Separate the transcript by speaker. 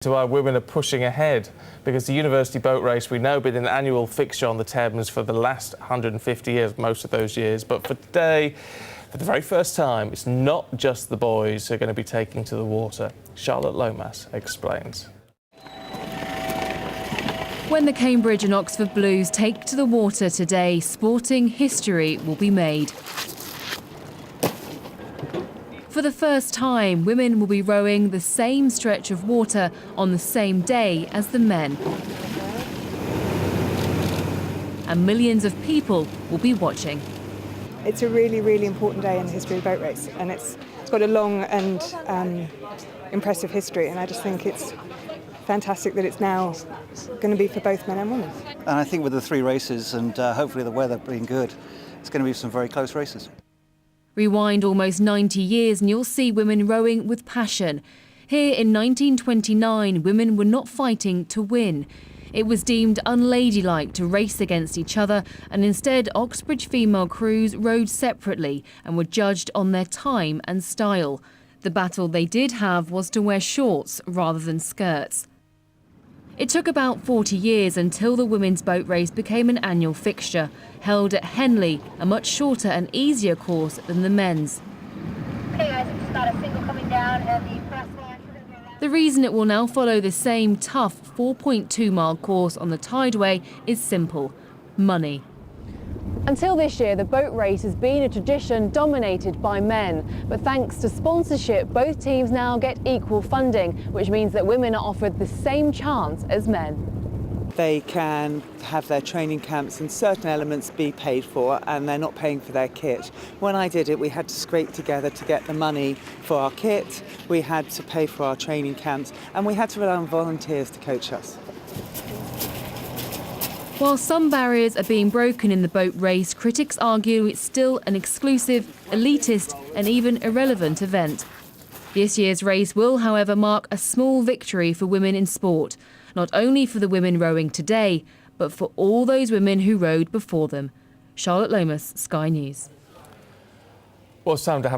Speaker 1: To our women are pushing ahead because the University Boat Race, we know, been an annual fixture on the Thames for the last 150 years, most of those years. But for today, for the very first time, it's not just the boys who are going to be taking to the water. Charlotte Lomas explains.
Speaker 2: When the Cambridge and Oxford Blues take to the water today, sporting history will be made. For the first time, women will be rowing the same stretch of water on the same day as the men. And millions of people will be watching.
Speaker 3: It's a really, really important day in the history of the boat race, and it's got a long and impressive history, and I just think it's fantastic that it's now going to be for both men and women.
Speaker 4: And I think with the three races and hopefully the weather being good, it's going to be some very close races.
Speaker 2: Rewind almost 90 years and you'll see women rowing with passion. Here in 1929, women were not fighting to win. It was deemed unladylike to race against each other, and instead Oxbridge female crews rowed separately and were judged on their time and style. The battle they did have was to wear shorts rather than skirts. It took about 40 years until the women's boat race became an annual fixture, held at Henley, a much shorter and easier course than the men's.
Speaker 5: Okay guys, I've just got a single coming down and the first one.
Speaker 2: The reason it will now follow the same tough 4.2-mile course on the Tideway is simple: money.
Speaker 6: Until this year, the boat race has been a tradition dominated by men. But thanks to sponsorship, both teams now get equal funding, which means that women are offered the same chance as men.
Speaker 7: They can have their training camps and certain elements be paid for, and they're not paying for their kit. When I did it, we had to scrape together to get the money for our kit, we had to pay for our training camps, and we had to rely on volunteers to coach us.
Speaker 2: While some barriers are being broken in the boat race, critics argue it's still an exclusive, elitist and even irrelevant event. This year's race will, however, mark a small victory for women in sport, not only for the women rowing today, but for all those women who rowed before them. Charlotte Lomas, Sky News.
Speaker 1: Well, it's time to have a